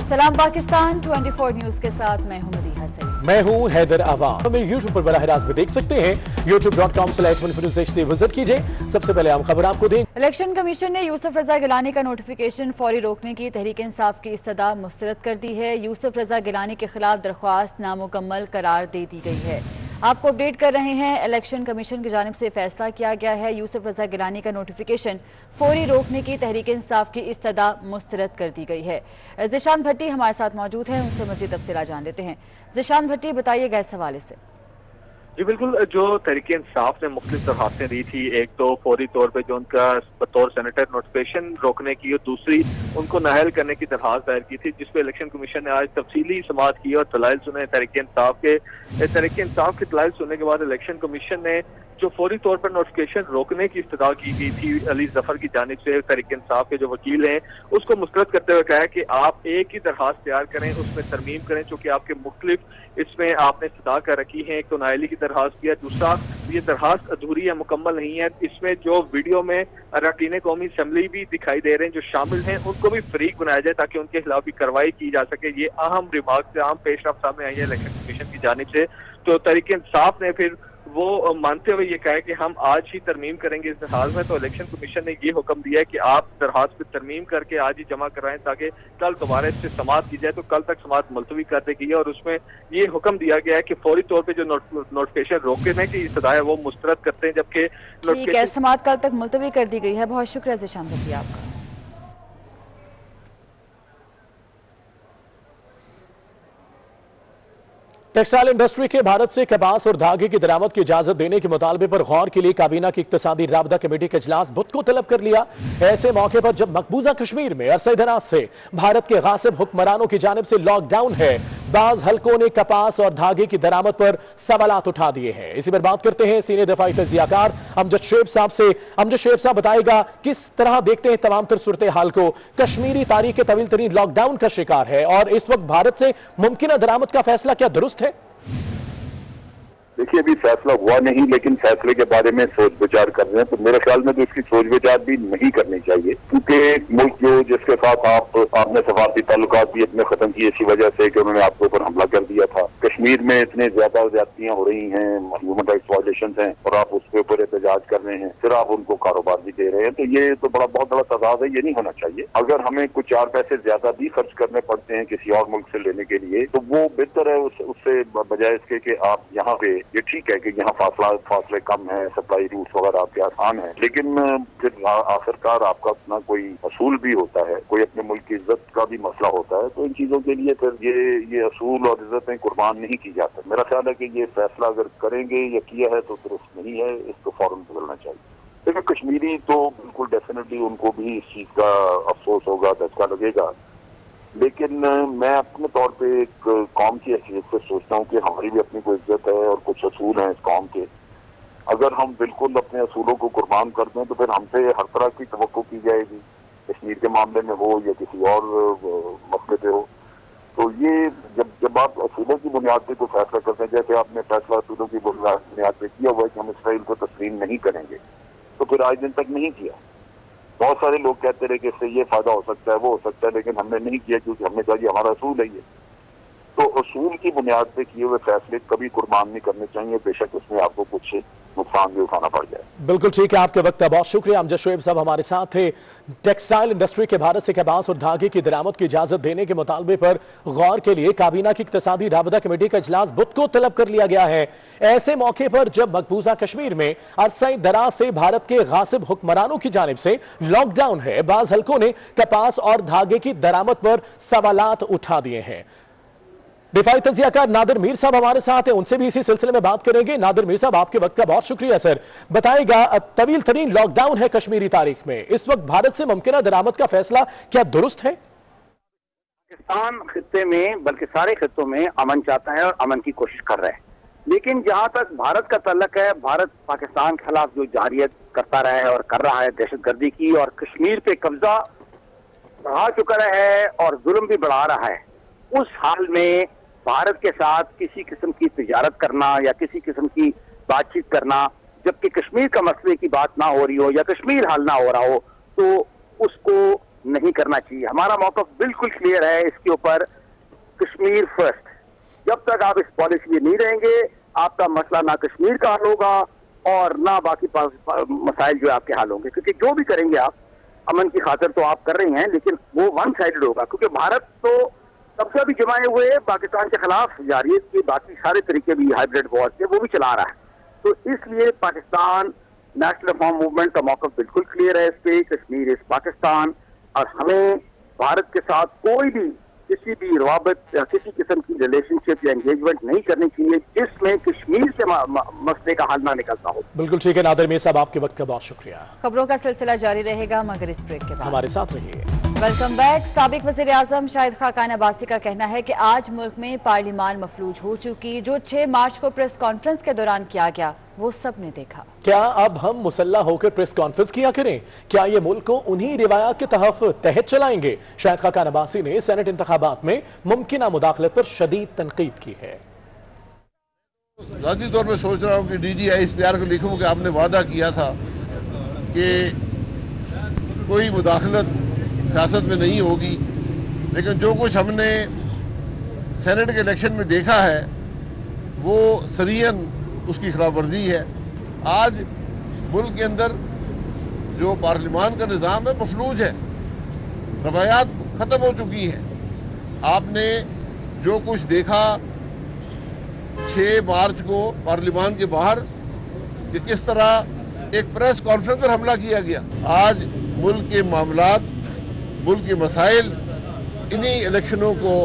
सलाम पाकिस्तान 24 न्यूज के साथ मैं हूं मदीहा सईद। मैं हूं हैदर आवाम। हमें यूट्यूब पर बराह रास्त भी देख सकते हैं। youtube.com/1 विजिट कीजिए। सबसे पहले हम खबर आपको दें। इलेक्शन कमीशन ने यूसुफ रजा गिलानी का नोटिफिकेशन फौरी रोकने की तहरीक इंसाफ की इस्तदा मुस्तरद कर दी है। यूसुफ रजा गिलानी के खिलाफ दरख्वास्त नामुकम्मल करार दे दी गई है। आपको अपडेट कर रहे हैं, इलेक्शन कमीशन की जानिब से फैसला किया गया है। यूसुफ रजा गिलानी का नोटिफिकेशन फौरी रोकने की तहरीक इंसाफ की इस्तदा मुस्तरद कर दी गई है। ज़िशान भट्टी हमारे साथ मौजूद हैं, उनसे मज़ीद तफसीलात जान लेते हैं। ज़िशान भट्टी, बताइएगा इस हवाले से। जी बिल्कुल, जो तहरीक इंसाफ ने मुख्तलिफ दरखास्तें दी थी, एक तो फौरी तौर पर जो उनका बतौर सेनेटर नोटिफिकेशन रोकने की और दूसरी उनको नाअहल करने की दरखास्त दायर की थी, जिसपे इलेक्शन कमीशन ने आज तफसीली समाअत की और दलाइल सुने। तहरीक इंसाफ के दलाइल सुनने के बाद इलेक्शन कमीशन ने जो फौरी तौर पर नोटिफिकेशन रोकने की इस्तदा की गई थी अली जफर की जानिब से, तहरीक इंसाफ के जो वकील हैं, उसको मुस्तरद करते हुए कहा कि आप एक ही दरखास्त तैयार करें, उसमें तरमीम करें, चूंकि आपके मुख्तलिफ इसमें आपने इस्तदा कर रखी है। एक तो नाअहली की दरखास्त किया, दूसरा ये दरखास्त अधूरी है, मुकम्मल नहीं है। इसमें जो वीडियो में अरकान कौमी असम्बली भी दिखाई दे रहे हैं जो शामिल हैं, उनको भी फरीक बनाया जाए ताकि उनके खिलाफ भी कार्रवाई की जा सके। ये अहम रिमार्क से अहम पेशरफ सामने आई है इलेक्शन कमीशन की जानिब से। तो तहरीक इंसाफ ने फिर वो मानते हुए ये कहा कि हम आज ही तरमीम करेंगे इस दरखास्त में। तो इलेक्शन कमीशन ने ये हुक्म दिया है कि आप दरखास्त पे तरमीम करके आज ही जमा कराएं ताकि कल दोबारा इससे समाअत की जाए। तो कल तक समाअत मुलतवी कर दी गई है और उसमें ये हुक्म दिया गया है कि फौरी तौर पे जो नोटिफिकेशन रोकने की इस्तदा है वो मुस्तरद करते हैं, जबकि ठीक है, समाअत कल तक मुलतवी कर दी गई है। बहुत शुक्रिया ज़िशान भट्टी आपका। टेक्सटाइल इंडस्ट्री के भारत से कपास और धागे की दरामद की इजाजत देने के मुतालबे पर गौर के लिए काबीना की इक्तिसादी राबता कमेटी का इजलास बुध को तलब कर लिया। ऐसे मौके पर जब मकबूजा कश्मीर में अरसे दराज से भारत के गासिब हुक्मरानों की जानिब से लॉकडाउन है, बाज हल्कों ने कपास और धागे की दरामद पर सवालात उठा दिए हैं। इसी पर बात करते हैं सीनियर दफाई तजियाकार अमजद शुएब साहब से। अमजद शुएब साहब, बताएगा किस तरह देखते हैं तमाम तर सूरत हाल को? कश्मीरी तारीख के तवील तरीन लॉकडाउन का शिकार है और इस वक्त भारत से मुमकिन दरामद का फैसला क्या दुरुस्त है? देखिए, अभी फैसला हुआ नहीं, लेकिन फैसले के बारे में सोच विचार कर रहे हैं। तो मेरे ख्याल में तो इसकी सोच विचार भी नहीं करनी चाहिए, क्योंकि मुल्क जो जिसके साथ आपने सफारती ताल्लुकात भी अपने खत्म किए इसी वजह से कि उन्होंने आपके ऊपर हमला कर दिया था। कश्मीर में इतने ज्यादा ज्यादतियां हो रही हैं, ह्यूमन राइट्स वायलेशन हैं और आप उसके ऊपर एहतजाज कर रहे हैं, फिर आप उनको कारोबार भी दे रहे हैं। तो ये तो बहुत बड़ा तजाद है, ये नहीं होना चाहिए। अगर हमें कुछ 4 पैसे ज्यादा भी खर्च करने पड़ते हैं किसी और मुल्क से लेने के लिए, तो वो बेहतर है उससे बजाय इसके कि आप यहाँ पे, ये ठीक है कि यहाँ फासले कम है, सप्लाई रूट्स वगैरह आपके आसान है, लेकिन फिर आखिरकार आपका अपना कोई असूल भी होता है, कोई अपने मुल्क की इज्जत का भी मसला होता है। तो इन चीजों के लिए फिर ये असूल और इज्जतें कुर्बान नहीं की जाती। मेरा ख्याल है कि ये फैसला अगर करेंगे या किया है तो दुरुस्त नहीं है, इसको फौरन बदलना चाहिए। देखिए, कश्मीरी तो बिल्कुल डेफिनेटली उनको भी इस चीज का अफसोस होगा, धक्का लगेगा, लेकिन मैं अपने तौर पे एक कौम की हैसियत से सोचता हूँ कि हमारी भी अपनी कोई इज्जत है और कुछ असूल हैं इस कौम के। अगर हम बिल्कुल अपने असूलों को कुर्बान कर दें तो फिर हमसे हर तरह की तवक्को की जाएगी, कश्मीर के मामले में हो या किसी और मसले पे हो। तो ये जब आप असूलों की बुनियाद पे कोई फैसला करते हैं, जैसे आपने फैसला असूलों की बुनियाद पे किया हुआ है कि हम इसराइल को तस्लीम नहीं करेंगे, तो फिर आज दिन तक नहीं किया। बहुत सारे लोग कहते रहे कि इससे ये फायदा हो सकता है, वो हो सकता है, लेकिन हमने नहीं किया क्योंकि हमने कहा ये हमारा असूल है। ये तो असूल की बुनियाद पे किए हुए फैसले कभी कुर्बान नहीं करने चाहिए, बेशक उसमें आपको कुछ नुकसान भी उठाना पड़ जाए। बिल्कुल ठीक है, आपके वक्त का बहुत शुक्रिया। अमजद शुएब साहब हमारे साथ थे। टेक्सटाइल इंडस्ट्री के भारत से कपास और धागे की दरामद की इजाजत देने के मुतालबे पर गौर के लिए काबीना की इक्तिसादी राबता कमेटी का इजलास बुध को तलब कर लिया गया है। ऐसे मौके पर जब मकबूजा कश्मीर में अरसे दराज से भारत के गासिब हुक्मरानों की जानिब से लॉकडाउन है, बाज हल्कों ने कपास और धागे की दरामद पर सवालात उठा दिए हैं। दिफाई तजियाकार नादिर मीर साहब हमारे साथ हैं, उनसे भी इसी सिलसिले में बात करेंगे। नादिर मीर साहब, आपके वक्त का बहुत शुक्रिया सर। बताएगा, तवील तरीन लॉकडाउन है कश्मीरी तारीख में, इस वक्त भारत से मुमकिन दरामद का फैसला क्या दुरुस्त है? पाकिस्तान खित्ते में बल्कि सारे खित्तों में अमन चाहता है और अमन की कोशिश कर रहा है, लेकिन जहां तक भारत का तल्लक है, भारत पाकिस्तान के खिलाफ जो जारियत करता रहा है और कर रहा है दहशतगर्दी की, और कश्मीर पे कब्जा बढ़ा चुका है और जुल्म भी बढ़ा रहा है, उस हाल में भारत के साथ किसी किस्म की तिजारत करना या किसी किस्म की बातचीत करना, जबकि कश्मीर का मसले की बात ना हो रही हो या कश्मीर हल ना हो रहा हो, तो उसको नहीं करना चाहिए। हमारा मौक़िफ़ बिल्कुल क्लियर है इसके ऊपर, कश्मीर फर्स्ट। जब तक आप इस पॉलिसी में नहीं रहेंगे, आपका मसला ना कश्मीर का हल होगा और ना बाकी मसाइल जो आपके हल होंगे, क्योंकि जो भी करेंगे आप अमन की खातिर तो आप कर रही हैं, लेकिन वो वन साइडेड होगा, क्योंकि भारत तो तब से अभी जमाए हुए पाकिस्तान के खिलाफ जारियत के बाकी सारे तरीके भी हाइब्रिड वॉर के वो भी चला रहा है। तो इसलिए पाकिस्तान नेशनल रिफॉर्म मूवमेंट का मौक़िफ़ बिल्कुल क्लियर है इस पे, कश्मीर इज पाकिस्तान, और हमें भारत के साथ कोई भी किसी भी रवाबत या किसी किस्म की रिलेशनशिप या एंगेजमेंट नहीं करनी चाहिए जिसमें कश्मीर से मसले का हल ना निकलता हो। बिल्कुल ठीक है नादिर मीर साहब, आपके वक्त का बहुत शुक्रिया। खबरों का सिलसिला जारी रहेगा मगर इस ब्रेक के बाद हमारे साथ रहिए। Welcome back. साबिक वज़ीर आज़म शाहिद खाकान अब्बासी का कहना है कि आज मुल्क में पार्लियामान मफलूज हो चुकी। जो 6 मार्च को प्रेस कॉन्फ्रेंस के दौरान किया गया वो सब ने देखा। क्या अब हम मुसल्ला होकर प्रेस कॉन्फ्रेंस किया करें? क्या ये मुल्क को उन्हीं रिवायात के तहत चलाएंगे? शाहिद खाकान अब्बासी ने सेनेट इंतखाबात में मुमकिना मुदाखलत पर शदीद तनकीद की है। ज़ाती तौर पर सोच रहा हूँ कि DGISPR को लिखूँ कि आपने वादा किया था कि कोई मुदाखलत सियासत में नहीं होगी, लेकिन जो कुछ हमने सेनेट के इलेक्शन में देखा है वो सरीहन उसकी खिलाफ वर्जी है। आज मुल्क के अंदर जो पार्लियामान का निज़ाम है मफलूज है, रवायात ख़त्म हो चुकी हैं। आपने जो कुछ देखा 6 मार्च को पार्लियामान के बाहर कि किस तरह एक प्रेस कॉन्फ्रेंस पर हमला किया गया। आज मुल्क के मामलात, मुल्क के मसाइल इन्हीं इलेक्शनों को,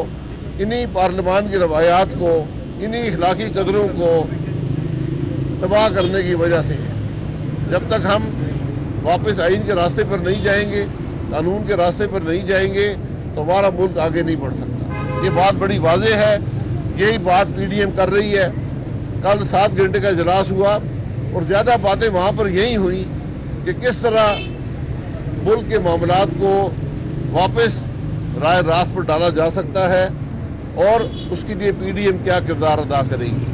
इन्हीं पार्लियामान की रवायात को, इन्हीं इखलाकी कदरों को तबाह करने की वजह से है। जब तक हम वापस आइन के रास्ते पर नहीं जाएंगे, कानून के रास्ते पर नहीं जाएंगे, तो हमारा मुल्क आगे नहीं बढ़ सकता। ये बात बड़ी वाज़ेह है, यही बात PDM कर रही है। कल 7 घंटे का इजलास हुआ और ज़्यादा बातें वहाँ पर यही हुई कि किस तरह मुल्क के मामलात को वापस राय रास्त पर डाला जा सकता है और उसके लिए PDM क्या किरदार अदा करेगी।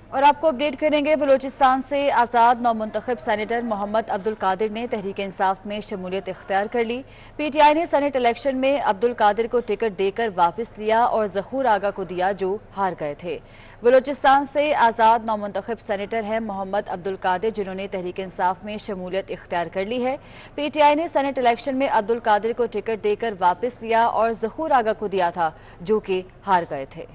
और आपको अपडेट करेंगे, बलूचिस्तान से आज़ाद नौमुंतखब सेनेटर मोहम्मद अब्दुल कादिर ने तहरीक इंसाफ में शमूलियत इख्तियार कर ली। PTI ने सेनेट इलेक्शन में अब्दुल कादिर को टिकट देकर वापस लिया और ज़हूर आगा को दिया जो हार गए थे। बलूचिस्तान से आज़ाद नौमुंतखब सेनेटर हैं मोहम्मद अब्दुल कादिर, जिन्होंने तहरीक इंसाफ में शमूलियत इख्तियार कर ली है। PTI ने सेनेट इलेक्शन में अब्दुल कादिर को टिकट देकर वापस लिया और ज़हूर आगा को दिया था जो कि हार गए थे।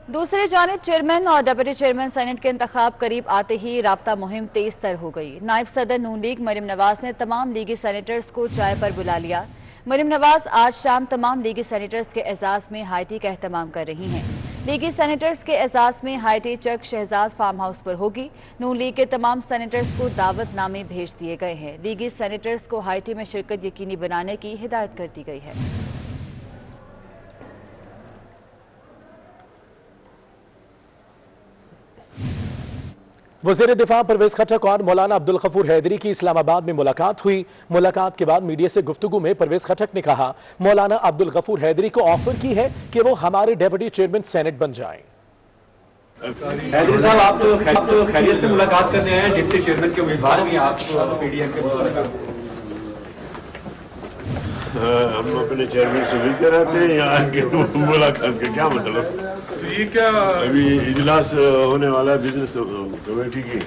दूसरी जानिब चेयरमैन और डिप्टी चेयरमैन सेनेट के इंतखाब करीब आते ही राब्ता मुहिम तेज तर हो गई। नायब सदर नून लीग मरियम नवाज ने तमाम लीगी सेनेटर्स को चाय पर बुला लिया। मरियम नवाज आज शाम तमाम लीगी सेनेटर्स के एजाज में हाई टी का एहतमाम कर रही हैं। लीगी सेनेटर्स के एजाज में हाई टी चक शहजाद फार्म हाउस पर होगी। नून लीग के तमाम सेनेटर्स को दावतनामे भेज दिए गए हैं। लीगी सेनेटर्स को हाई टी में शिरकत यकीनी बनाने की हिदायत कर दी गई है। वज़ीर दिफा परवेज खट्टक और मौलाना अब्दुल गफूर हैदरी की इस्लामाबाद में मुलाकात हुई। मुलाकात के बाद मीडिया से गुफ्तगू में परवेज खट्टक ने कहा मौलाना अब्दुल गफूर हैदरी को ऑफर की है कि वो हमारे डेप्यूटी चेयरमैन सेनेट बन जाएं। हैदरी साहब, आप तो खैरियत से मुलाकात करने आए हैं, डिप्टी चेयरमैन के उम्मीदवार भी आप PDM के। हम अपने चेयरमैन से मिलते रहते हैं, यहाँ के मुलाकात का क्या मतलब? तो ये क्या अभी इजलास होने वाला है बिजनेस कमेटी की,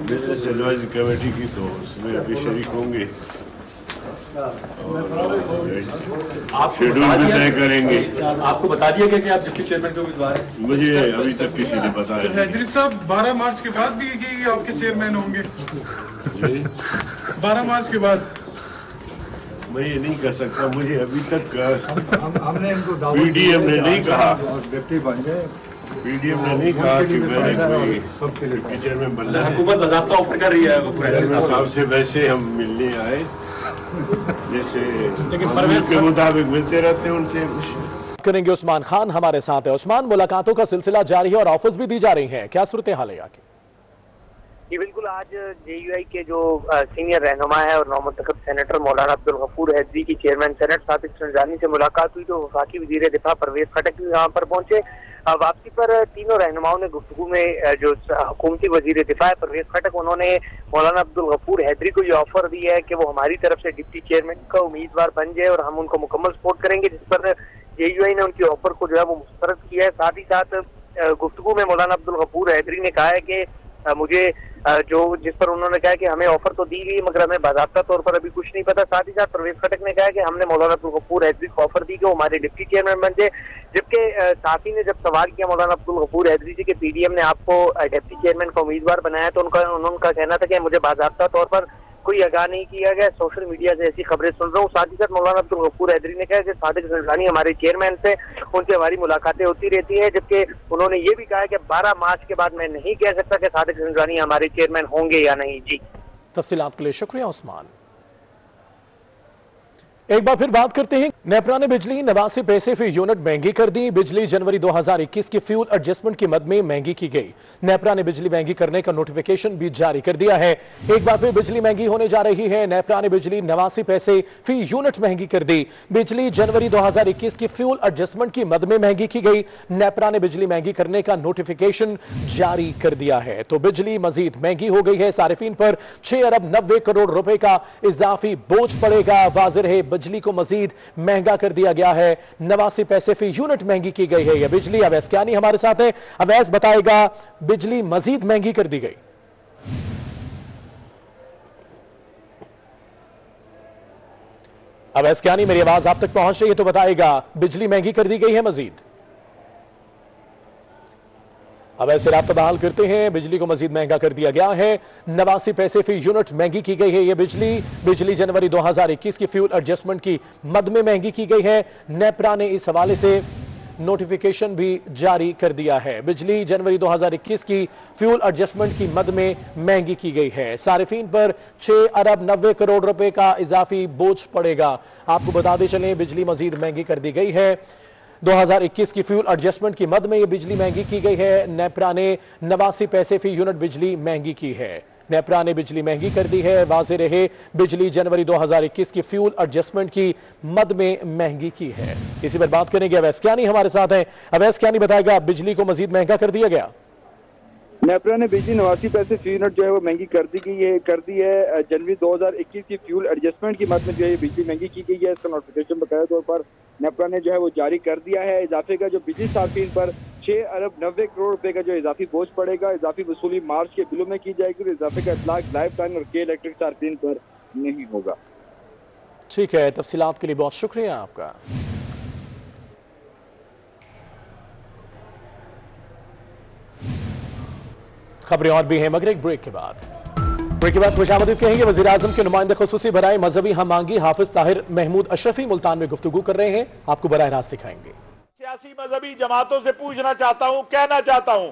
बिजनेस एडवाइजरी कमेटी की, तो उसमें अभी शरीक होंगे आप शेड्यूल भी तय करेंगे। आपको बता दिया गया कि आप डिप्टी चेयरमैन के उम्मीदवार हैं? मुझे अभी तक किसी ने बताया। तो हैदरी साहब 12 मार्च के बाद भी ये आपके चेयरमैन होंगे? 12 मार्च के बाद मैं ये नहीं कह सकता, मुझे अभी तक PDM ने नहीं कहा, PDM ने नहीं कहा कि मैंने कोई डिप्टी चेयरमैन बनना है। हुकूमत बाज़ाब्ता ऑफर कर रही है चेयरमैन साहब से, वैसे हम मिलने आए जैसे के मुताबिक मिलते रहते हैं उनसे। करेंगे उस्मान खान हमारे साथ है। उस्मान, मुलाकातों का सिलसिला जारी है और ऑफर्स भी दी जा रही हैं, क्या सूरत हाल है यहाँ की? जी बिल्कुल, आज JUI के जो सीनियर रहनुमा है और नौमुंतखब सेनेटर मौलाना अब्दुल गफूर हैदरी की चेयरमैन सेनेट साबिक संजानी से मुलाकात हुई। तो वफाकी वज़ीर दिफा परवेज खट्टक भी यहाँ पर पहुंचे। वापसी पर तीनों रहनुमाओं ने गुफ्तगू में जो हुकूमती वजीर दिफा है परवेज खटक, उन्होंने मौलाना अब्दुल गफूर हैदरी को ये ऑफर दिया है कि वो हमारी तरफ से डिप्टी चेयरमैन का उम्मीदवार बन जाए और हम उनको मुकम्मल सपोर्ट करेंगे, जिस पर JUI ने उनकी ऑफर को जो है वो मुस्तरद किया है। साथ ही साथ गुफ्तगू में मौलाना अब्दुल गफूर हैदरी ने कहा है कि मुझे जिस पर उन्होंने कहा कि हमें ऑफर तो दी गई मगर हमें बाज़ाब्ता तौर पर अभी कुछ नहीं पता। साथ ही साथ परवेज खटक ने कहा कि हमने मौलाना अब्दुल गफूर हैदरी को ऑफर दी कि वो हमारे डिप्टी चेयरमैन बन जाए, जबकि साथी ने जब सवाल किया मौलाना अब्दुल गफूर हैदरी जी के PDM ने आपको डिप्टी चेयरमैन का उम्मीदवार बनाया, तो उनका कहना था कि मुझे बाज़ाब्ता तौर पर कोई आगाह नहीं किया गया, सोशल मीडिया से ऐसी खबरें सुन रहा हूँ। साथ ही साथ मौलाना अब्दुल गफूर हैदरी ने कहा कि सादिक ज़रदानी हमारे चेयरमैन से उनसे हमारी मुलाकातें होती रहती है, जबकि उन्होंने ये भी कहा कि 12 मार्च के बाद मैं नहीं कह सकता कि सादिक ज़रदानी हमारे चेयरमैन होंगे या नहीं। जी, तफसीलात के लिए शुक्रिया उस्मान। एक बार फिर बात करते हैं। नेपरा ने बिजली 89 पैसे फी यूनिट महंगी कर दी। बिजली जनवरी 2021 की फ्यूल एडजस्टमेंट की मद में महंगी की गई। नेपरा ने बिजली महंगी करने का नोटिफिकेशन भी जारी कर दिया है। एक बार फिर बिजली महंगी होने जा रही है। नेपरा ने बिजली 89 पैसे फी यूनिट महंगी कर दी। बिजली जनवरी 2021 की फ्यूल एडजस्टमेंट की मद में महंगी की गई। नेपरा ने बिजली महंगी करने का नोटिफिकेशन जारी कर दिया है, तो बिजली मजीद महंगी हो गई है। सारिफीन पर 6 अरब 90 करोड़ रुपए का इजाफी बोझ पड़ेगा। वाज़ेह है बिजली को मजीद महंगा कर दिया गया है। 89 पैसे फी यूनिट महंगी की गई है यह बिजली। अवैस कियानी हमारे साथ है, अवैस बताएगा बिजली मजीद महंगी कर दी गई। अवैस कियानी, मेरी आवाज आप तक पहुंच रही है तो बताएगा बिजली महंगी कर दी गई है मजीद। अब ऐसे राब्ता बहाल करते हैं। बिजली को मजीद महंगा कर दिया गया है। 89 पैसे फी यूनिट महंगी की गई है यह बिजली जनवरी 2021 की फ्यूल एडजस्टमेंट की मद में महंगी की गई है। नेपरा ने इस हवाले से नोटिफिकेशन भी जारी कर दिया है। बिजली जनवरी 2021 की फ्यूल एडजस्टमेंट की मद में महंगी की गई है। सारिफीन पर 6 अरब 90 करोड़ रुपए का इजाफी बोझ पड़ेगा। आपको बताते चलें बिजली मजीद महंगी कर दी गई है। 2021 की फ्यूल एडजस्टमेंट की मद में यह बिजली महंगी की गई है। नेपरा ने 89 पैसे फी यूनिट बिजली महंगी की है। नेपरा ने बिजली महंगी कर दी है। वाज़ेह रहे बिजली जनवरी 2021 की फ्यूल एडजस्टमेंट की मद में महंगी की है। इसी पर बात करेंगे, अवैस कियानी हमारे साथ हैं। अवैस कियानी बताएगा बिजली को मजीद महंगा कर दिया गया। नेपरा ने बिजली 89 पैसे फी यूनिट जो है वो महंगी कर दी है। जनवरी 2021 की फ्यूल एडजस्टमेंट की मद में जो है बिजली महंगी की गई है। इसका नोटिफिकेशन बकाया तौर पर नेपरा ने जो है वो जारी कर दिया है। इजाफे का जो बिजली सार्फिन पर 6 अरब 90 करोड़ रुपए का जो इजाफी बोझ पड़ेगा। इजाफी वसूली मार्च के बिलों में की जाएगी। तो इजाफे का इतलाक लाइफ टाइम और के इलेक्ट्रिक सार्फिन पर नहीं होगा। ठीक है, तफसीलात के लिए बहुत शुक्रिया आपका। खबरें और भी हैं मगर एक ब्रेक के बाद खुशामदीद कहेंगे। वज़ीर आज़म के नुमाइंदे खुसूसी बराए मजहबी हमांगी हाफिज ताहिर महमूद अशरफी मुल्तान में गुफ्तगू कर रहे हैं। आपको बराह रास्त दिखाएंगे। सियासी मजहबी जमातों से पूछना चाहता हूं, कहना चाहता हूं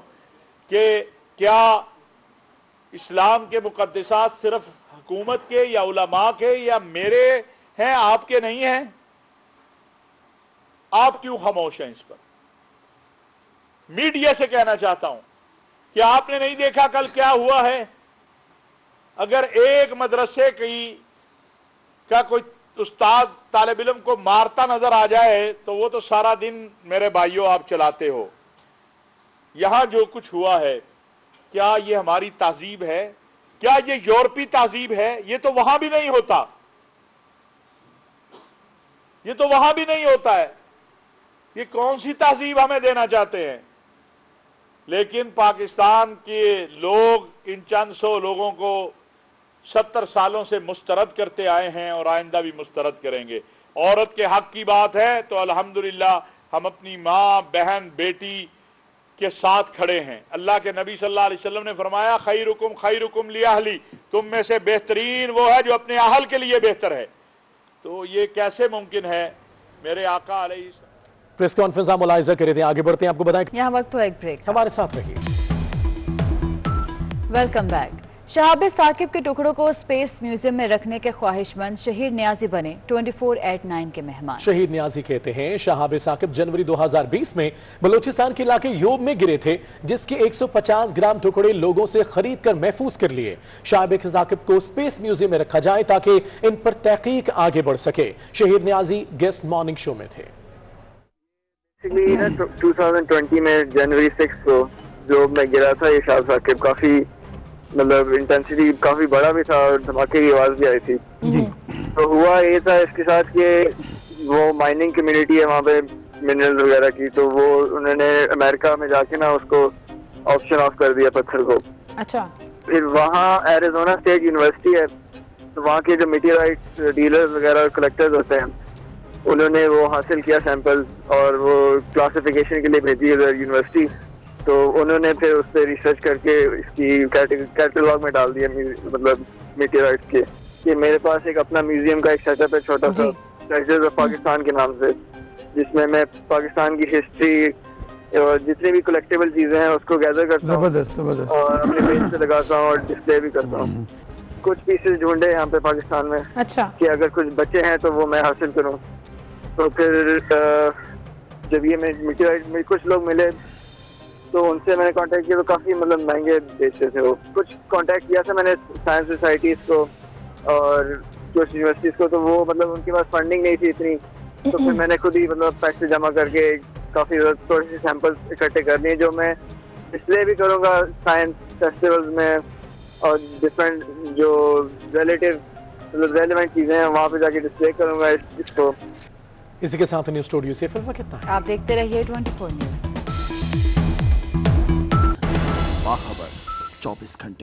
कि क्या इस्लाम के मुकद्दसात सिर्फ हुकूमत के या उलमा के या मेरे हैं, आपके नहीं हैं? आप क्यों खामोश हैं इस पर? मीडिया से कहना चाहता हूं कि आपने नहीं देखा कल क्या हुआ है? अगर एक मदरसे का कोई उस्ताद तालिब इल्म को मारता नजर आ जाए तो वो तो सारा दिन मेरे भाइयों आप चलाते हो। यहां जो कुछ हुआ है, क्या ये हमारी तहजीब है? क्या ये यूरोपी तहजीब है? ये तो वहां भी नहीं होता, ये तो वहां भी नहीं होता है। ये कौन सी तहजीब हमें देना चाहते हैं? लेकिन पाकिस्तान के लोग इन चंद सौ लोगों को 70 सालों से मुस्तरद करते आए हैं और आइंदा भी मुस्तरद करेंगे। औरत के हक की बात है तो अल्हम्दुलिल्लाह हम अपनी माँ, बहन, बेटी के साथ खड़े हैं। अल्लाह के नबी सल्लल्लाहु अलैहि वसल्लम ने फरमाया खैरुकुम लिअहली, तुम में से बेहतरीन वो है जो अपने अहल के लिए बेहतर है। तो ये कैसे मुमकिन है? मेरे आका अलैहि प्रेस कॉन्फ्रेंस आप मुलाहिजा कर रहे थे, आगे बढ़ते हैं। आपको बताएं यहाँ वक्त तो एक ब्रेक, हमारे साथ रहिए। Welcome back. शहाब साकिब के टुकड़ों को स्पेस म्यूजियम में रखने के ख्वाहिशमंद शहीद नियाजी बने 24/9 के मेहमान। शहीद नियाजी कहते हैं शहाब साकिब जनवरी 2020 में बलूचिस्तान के इलाके योब में गिरे थे, जिसके 150 ग्राम टुकड़े लोगों से खरीद कर महफूज कर लिए। शहाब साकिब को स्पेस म्यूजियम में रखा जाए ताकि इन पर तहकीक आगे बढ़ सके। शहीद नियाजी गेस्ट मॉर्निंग शो में थे। एक्चुअली ना 2020 में जनवरी 6 को जो मैं गिरा था ये शाह साकिब, काफी मतलब इंटेंसिटी काफी बड़ा भी था और धमाके की आवाज भी आई थी जी। तो हुआ ये था इसके साथ कि वो माइनिंग कम्युनिटी है वहाँ पे मिनरल वगैरह की, तो वो उन्होंने अमेरिका में जाके ना उसको ऑप्शन ऑफ कर दिया पत्थर को। अच्छा। फिर वहाँ एरिजोना स्टेट यूनिवर्सिटी है, तो वहाँ के जो मेटेराइट डीलर्स वगैरह कलेक्टर्स होते हैं उन्होंने वो हासिल किया सैंपल और वो क्लासिफिकेशन के लिए भेजी उधर यूनिवर्सिटी। तो उन्होंने फिर उस पर रिसर्च करके इसकी कैटलॉग में डाल दिया, मतलब मेटेराइट्स के। कि मेरे पास एक अपना म्यूजियम का एक सेटअप है छोटा सा, ट्रेजर्स ऑफ पाकिस्तान के नाम से, जिसमें मैं पाकिस्तान की हिस्ट्री और जितनी भी कलेक्टेबल चीजें हैं उसको गैदर करता हूँ और अपने पेज पे लगाता हूँ और डिस्प्ले भी करता हूँ। कुछ पीसेस ढूंढे यहाँ पे पाकिस्तान में। अच्छा। कि अगर कुछ बचे हैं तो वो मैं हासिल करूँ। तो फिर जब ये मेटेराइट कुछ लोग मिले तो उनसे मैंने कांटेक्ट किया, तो काफी मतलब महंगे बेचते थे वो। कुछ कांटेक्ट किया था मैंने साइंस सोसाइटीज को और कुछ यूनिवर्सिटीज को, तो वो मतलब उनके पास फंडिंग नहीं थी इतनी, तो फिर मैंने खुद ही मतलब पैसे जमा करके काफी थोड़े से सैंपल्स इकट्ठे कर लिए जो मैं डिस्प्ले भी करूँगा साइंस फेस्टिवल्स में और डिफरेंट जो रिलेटिव मतलब रेलेवेंट चीजें हैं वहाँ पे जाके डिस्प्ले करूँगा इसको। इसी के साथ न्यूज स्टूडियो से फिल्म कितना आप देखते रहिए 24 न्यूज। बाखबर 24 घंटे।